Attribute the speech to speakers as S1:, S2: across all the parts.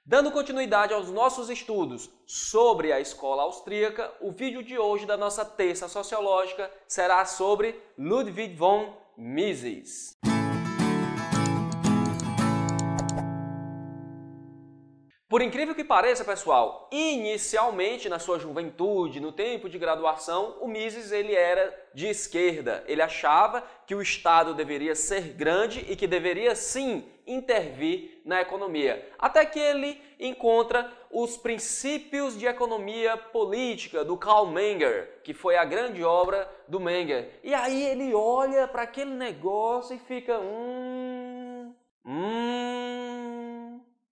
S1: Dando continuidade aos nossos estudos sobre a escola austríaca, o vídeo de hoje da nossa terça sociológica será sobre Ludwig von Mises. Por incrível que pareça, pessoal, inicialmente na sua juventude, no tempo de graduação, o Mises ele era de esquerda. Ele achava que o Estado deveria ser grande e que deveria sim intervir na economia. Até que ele encontra os princípios de economia política do Karl Menger, que foi a grande obra do Menger. E aí ele olha para aquele negócio e fica...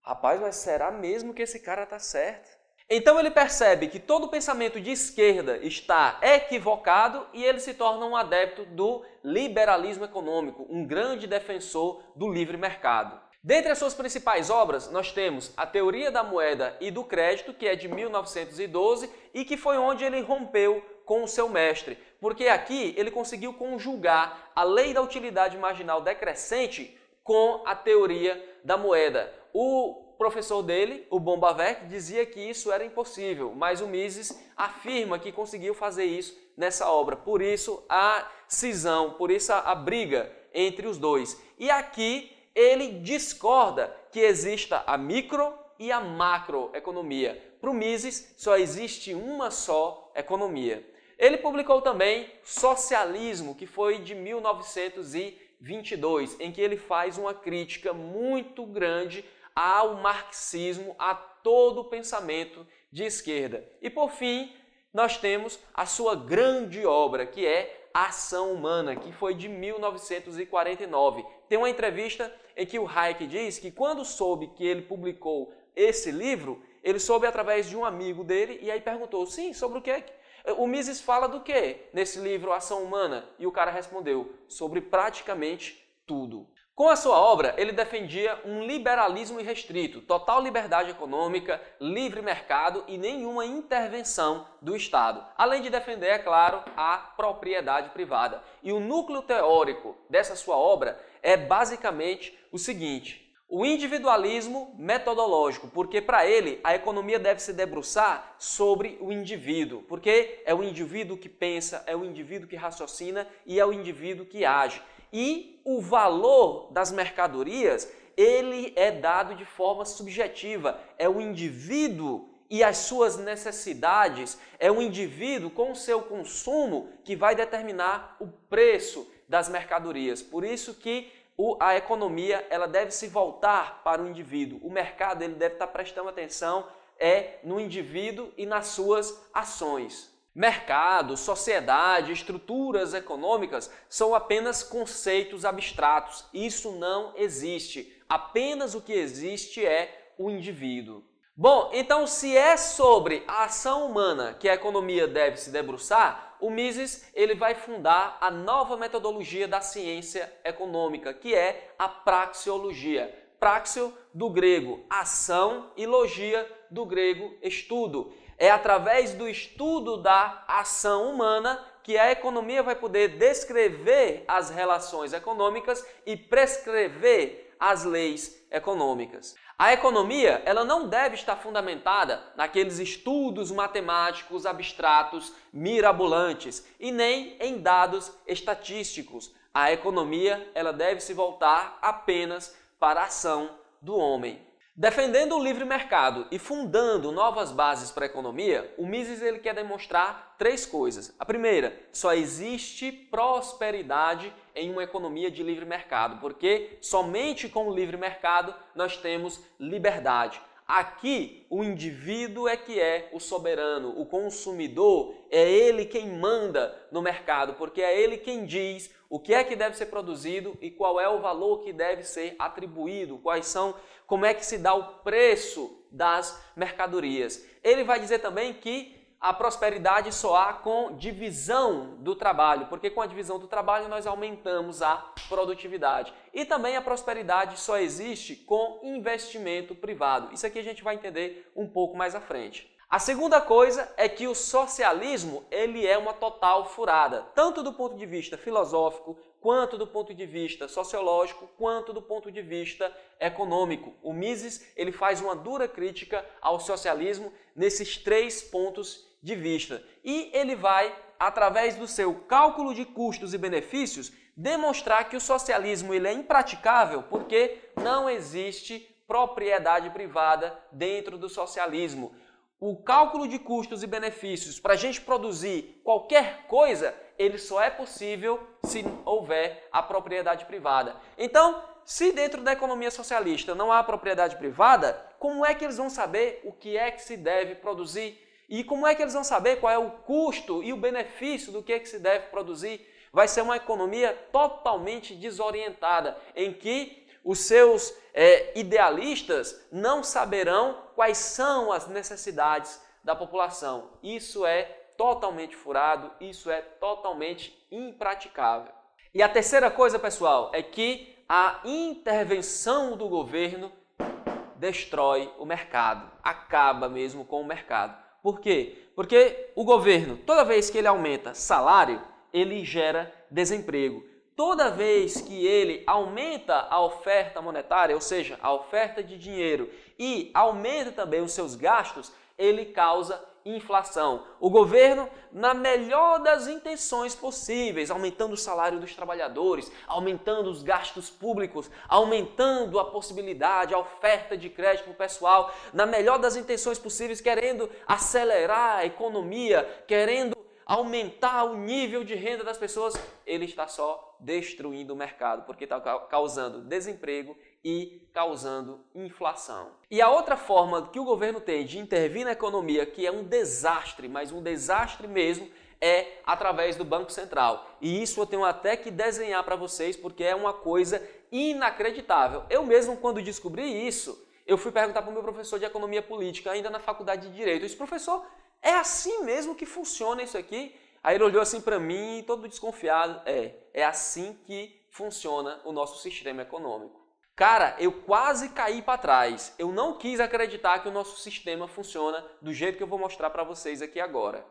S1: Rapaz, mas será mesmo que esse cara está certo? Então ele percebe que todo pensamento de esquerda está equivocado e ele se torna um adepto do liberalismo econômico, um grande defensor do livre mercado. Dentre as suas principais obras, nós temos a Teoria da Moeda e do Crédito, que é de 1912 e que foi onde ele rompeu com o seu mestre, porque aqui ele conseguiu conjugar a lei da utilidade marginal decrescente com a teoria da moeda. O professor dele, o Bombaverk, dizia que isso era impossível, mas o Mises afirma que conseguiu fazer isso nessa obra. Por isso a cisão, por isso a briga entre os dois. E aqui ele discorda que exista a micro e a macroeconomia. Para o Mises só existe uma só economia. Ele publicou também Socialismo, que foi de 1922, em que ele faz uma crítica muito grande ao marxismo, a todo o pensamento de esquerda. E por fim, nós temos a sua grande obra, que é A Ação Humana, que foi de 1949. Tem uma entrevista em que o Hayek diz que quando soube que ele publicou esse livro, ele soube através de um amigo dele e aí perguntou, sim, sobre o que é? O Mises fala do que nesse livro Ação Humana? E o cara respondeu, sobre praticamente tudo. Com a sua obra, ele defendia um liberalismo irrestrito, total liberdade econômica, livre mercado e nenhuma intervenção do Estado. Além de defender, é claro, a propriedade privada. E o núcleo teórico dessa sua obra é basicamente o seguinte: o individualismo metodológico, porque para ele a economia deve se debruçar sobre o indivíduo, porque é o indivíduo que pensa, é o indivíduo que raciocina e é o indivíduo que age. E o valor das mercadorias, ele é dado de forma subjetiva. É o indivíduo e as suas necessidades, é o indivíduo com o seu consumo que vai determinar o preço das mercadorias. Por isso que a economia ela deve se voltar para o indivíduo. O mercado ele deve estar prestando atenção no indivíduo e nas suas ações. Mercado, sociedade, estruturas econômicas são apenas conceitos abstratos. Isso não existe. Apenas o que existe é o indivíduo. Bom, então se é sobre a ação humana que a economia deve se debruçar, o Mises ele vai fundar a nova metodologia da ciência econômica, que é a praxeologia. Praxeo do grego ação e logia do grego estudo. É através do estudo da ação humana que a economia vai poder descrever as relações econômicas e prescrever as leis econômicas. A economia ela não deve estar fundamentada naqueles estudos matemáticos abstratos mirabolantes e nem em dados estatísticos. A economia ela deve se voltar apenas para a ação do homem. Defendendo o livre mercado e fundando novas bases para a economia, o Mises ele quer demonstrar três coisas. A primeira, só existe prosperidade em uma economia de livre mercado, porque somente com o livre mercado nós temos liberdade. Aqui, o indivíduo é que é o soberano, o consumidor é ele quem manda no mercado, porque é ele quem diz o que é que deve ser produzido e qual é o valor que deve ser atribuído, como é que se dá o preço das mercadorias. Ele vai dizer também que a prosperidade só há com divisão do trabalho, porque com a divisão do trabalho nós aumentamos a produtividade. E também a prosperidade só existe com investimento privado. Isso aqui a gente vai entender um pouco mais à frente. A segunda coisa é que o socialismo ele é uma total furada, tanto do ponto de vista filosófico, quanto do ponto de vista sociológico, quanto do ponto de vista econômico. O Mises ele faz uma dura crítica ao socialismo nesses 3 pontos de vista. E ele vai, através do seu cálculo de custos e benefícios, demonstrar que o socialismo ele é impraticável porque não existe propriedade privada dentro do socialismo. O cálculo de custos e benefícios para a gente produzir qualquer coisa, ele só é possível se houver a propriedade privada. Então, se dentro da economia socialista não há propriedade privada, como é que eles vão saber o que é que se deve produzir? E como é que eles vão saber qual é o custo e o benefício do que é que se deve produzir? Vai ser uma economia totalmente desorientada, em que os seus idealistas não saberão quais são as necessidades da população. Isso é totalmente furado, isso é totalmente impraticável. E a terceira coisa, pessoal, é que a intervenção do governo destrói o mercado, acaba mesmo com o mercado. Por quê? Porque o governo, toda vez que ele aumenta salário, ele gera desemprego. Toda vez que ele aumenta a oferta monetária, ou seja, a oferta de dinheiro, e aumenta também os seus gastos, ele causa inflação. O governo, na melhor das intenções possíveis, aumentando o salário dos trabalhadores, aumentando os gastos públicos, aumentando a possibilidade, a oferta de crédito para o pessoal, na melhor das intenções possíveis, querendo acelerar a economia, querendo aumentar o nível de renda das pessoas, ele está só destruindo o mercado, porque está causando desemprego e causando inflação. E a outra forma que o governo tem de intervir na economia, que é um desastre, mas um desastre mesmo, é através do Banco Central. E isso eu tenho até que desenhar para vocês, porque é uma coisa inacreditável. Eu mesmo, quando descobri isso, eu fui perguntar para o meu professor de economia política, ainda na faculdade de Direito. Eu disse, professor, é assim mesmo que funciona isso aqui? Aí ele olhou assim para mim, todo desconfiado. É assim que funciona o nosso sistema econômico. Cara, eu quase caí para trás. Eu não quis acreditar que o nosso sistema funciona do jeito que eu vou mostrar para vocês aqui agora.